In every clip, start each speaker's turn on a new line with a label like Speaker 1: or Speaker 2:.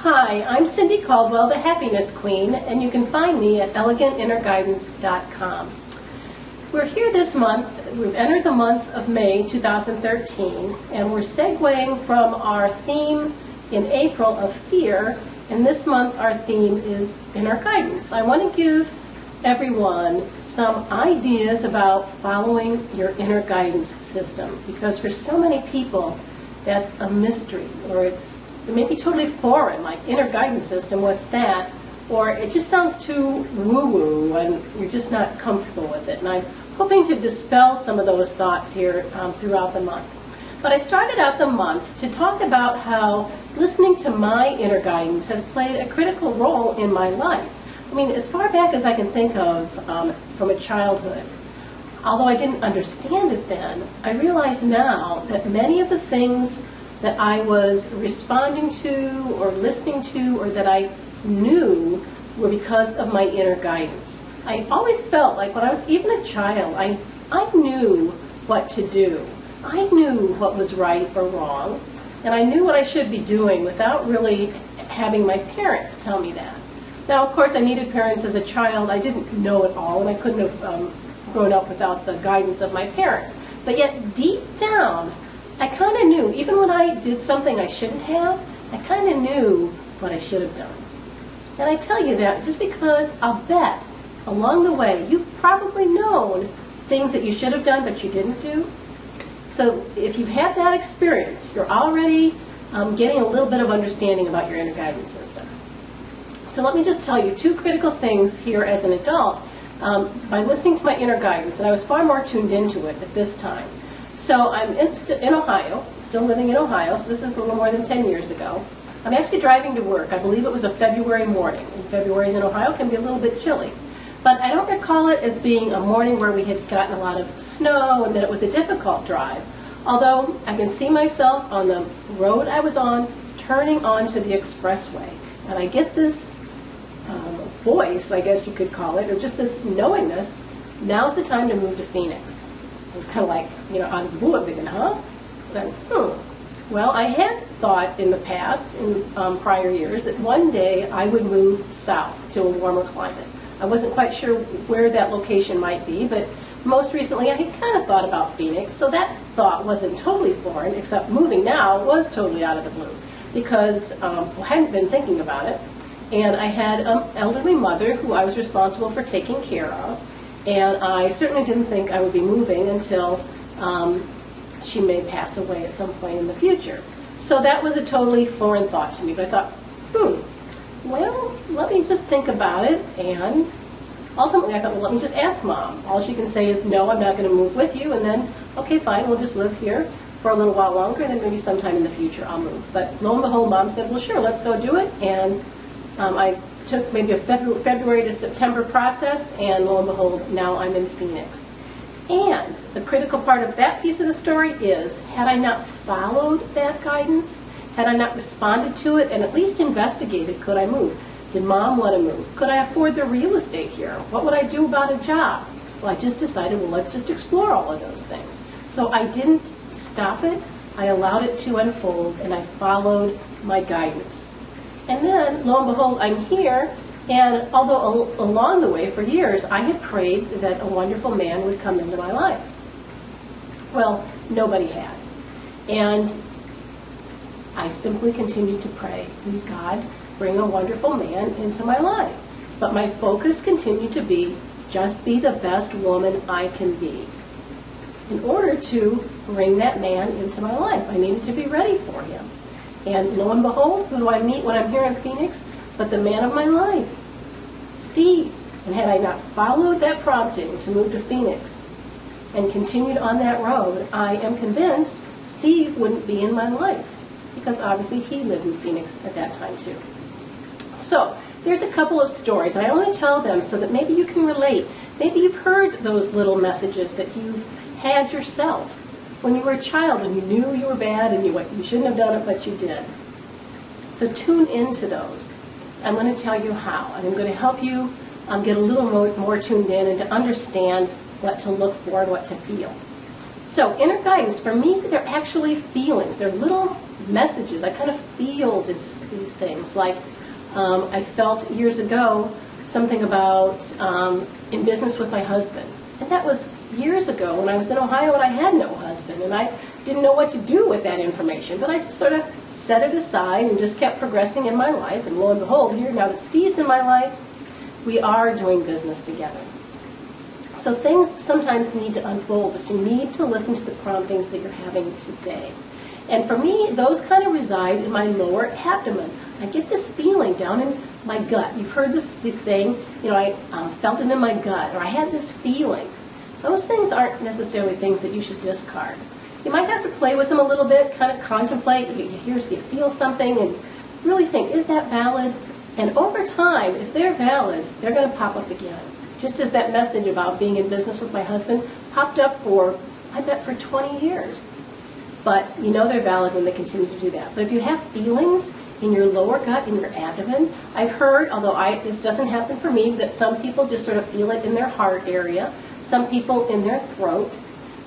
Speaker 1: Hi, I'm Cindy Caldwell, the Happiness Queen, and you can find me at elegantinnerguidance.com. We're here this month. We've entered the month of May 2013, and we're segueing from our theme in April of fear, and this month our theme is inner guidance. I want to give everyone some ideas about following your inner guidance system, because for so many people that's a mystery, or it may be totally foreign, like inner guidance system, what's that? Or it just sounds too woo-woo and you're just not comfortable with it. And I'm hoping to dispel some of those thoughts here throughout the month. But I started out the month to talk about how listening to my inner guidance has played a critical role in my life. I mean, as far back as I can think of from a childhood. Although I didn't understand it then, I realize now that many of the things that I was responding to or listening to or that I knew were because of my inner guidance. I always felt like when I was even a child, I knew what to do. I knew what was right or wrong, and I knew what I should be doing without really having my parents tell me that. Now, of course, I needed parents as a child. I didn't know it all, and I couldn't have grown up without the guidance of my parents. But yet, deep down, I kind of knew, even when I did something I shouldn't have, I kind of knew what I should have done. And I tell you that just because I'll bet along the way you've probably known things that you should have done but you didn't do. So if you've had that experience, you're already getting a little bit of understanding about your inner guidance system. So let me just tell you two critical things here as an adult by listening to my inner guidance, and I was far more tuned into it at this time. So I'm in Ohio, still living in Ohio, so this is a little more than 10 years ago. I'm actually driving to work. I believe it was a February morning, and Februarys in Ohio can be a little bit chilly. But I don't recall it as being a morning where we had gotten a lot of snow and that it was a difficult drive. Although I can see myself on the road I was on, turning onto the expressway. And I get this voice, I guess you could call it, or just this knowingness, now's the time to move to Phoenix. It was kind of like, out of the blue, I'm thinking, huh? Then, Well, I had thought in the past, in prior years, that one day I would move south to a warmer climate. I wasn't quite sure where that location might be, but most recently I had kind of thought about Phoenix, so that thought wasn't totally foreign, except moving now was totally out of the blue, because I hadn't been thinking about it. And I had an elderly mother who I was responsible for taking care of, and I certainly didn't think I would be moving until she may pass away at some point in the future. So that was a totally foreign thought to me, but I thought, well, let me just think about it, and ultimately I thought, well, let me just ask Mom. All she can say is, no, I'm not going to move with you, and then, okay, fine, we'll just live here for a little while longer, and then maybe sometime in the future I'll move. But lo and behold, Mom said, well, sure, let's go do it, and I took maybe a February to September process, and lo and behold, now I'm in Phoenix. And the critical part of that piece of the story is, had I not followed that guidance, had I not responded to it and at least investigated, could I move? Did Mom want to move? Could I afford the real estate here? What would I do about a job? Well, I just decided, well, let's just explore all of those things. So I didn't stop it. I allowed it to unfold, and I followed my guidance. And then, lo and behold, I'm here, and although along the way, for years, I had prayed that a wonderful man would come into my life. Well, nobody had. And I simply continued to pray, please God, bring a wonderful man into my life. But my focus continued to be, just be the best woman I can be. In order to bring that man into my life, I needed to be ready for him. And lo and behold, who do I meet when I'm here in Phoenix? But the man of my life, Steve. And had I not followed that prompting to move to Phoenix and continued on that road, I am convinced Steve wouldn't be in my life, because obviously he lived in Phoenix at that time too. So there's a couple of stories, and I only tell them so that maybe you can relate. Maybe you've heard those little messages that you've had yourself when you were a child and you knew you were bad and you shouldn't have done it, but you did. So tune into those. I'm going to tell you how, and I'm going to help you get a little more tuned in and to understand what to look for and what to feel. So inner guidance, for me, they're actually feelings. They're little messages. I kind of feel these things. Like I felt years ago something about in business with my husband. And that was years ago when I was in Ohio and I had no husband. And I didn't know what to do with that information. But I just sort of set it aside and just kept progressing in my life. And lo and behold, here, now that Steve's in my life, we are doing business together. So things sometimes need to unfold, but you need to listen to the promptings that you're having today. And for me, those kind of reside in my lower abdomen. I get this feeling down in my gut. You've heard this saying, I felt it in my gut, or I had this feeling. Those things aren't necessarily things that you should discard. You might have to play with them a little bit, kind of contemplate. You feel something, and really think, is that valid? And over time, if they're valid, they're going to pop up again. Just as that message about being in business with my husband popped up for 20 years. But you know they're valid when they continue to do that. But if you have feelings in your lower gut, in your abdomen, I've heard, although this doesn't happen for me, that some people just sort of feel it in their heart area, some people in their throat.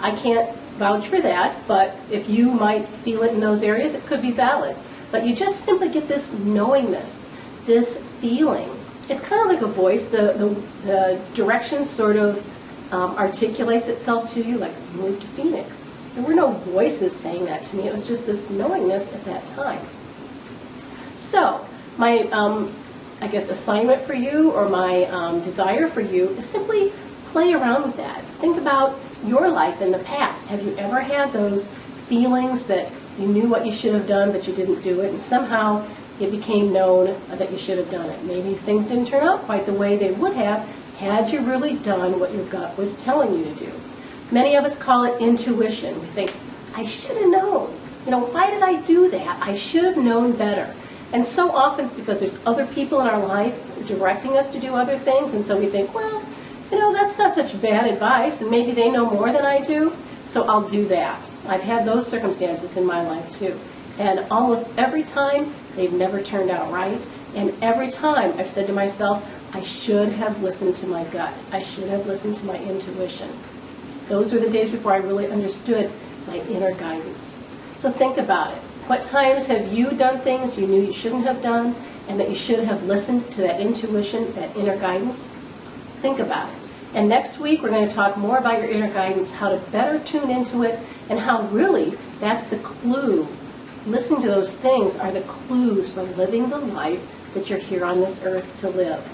Speaker 1: I can't vouch for that, but if you might feel it in those areas, it could be valid. But you just simply get this knowingness, this feeling. It's kind of like a voice. The direction sort of articulates itself to you, like move to Phoenix. There were no voices saying that to me. It was just this knowingness at that time. So my, assignment for you, or my desire for you, is simply play around with that. Think about your life in the past. Have you ever had those feelings that you knew what you should have done, but you didn't do it, and somehow it became known that you should have done it? Maybe things didn't turn out quite the way they would have had you really done what your gut was telling you to do. Many of us call it intuition. We think, I should have known. Why did I do that? I should have known better. And so often it's because there's other people in our life directing us to do other things, and so we think, well, that's not such bad advice, and maybe they know more than I do, so I'll do that. I've had those circumstances in my life too. And almost every time, they've never turned out right. And every time I've said to myself, I should have listened to my gut. I should have listened to my intuition. Those were the days before I really understood my inner guidance. So think about it. What times have you done things you knew you shouldn't have done, and that you should have listened to that intuition, that inner guidance? Think about it. And next week, we're going to talk more about your inner guidance, how to better tune into it, and how really that's the clue. Listening to those things are the clues for living the life that you're here on this earth to live.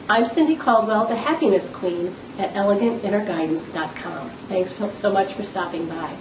Speaker 1: I'm Cindy Caldwell, the Happiness Queen at ElegantInnerGuidance.com. Thanks so much for stopping by.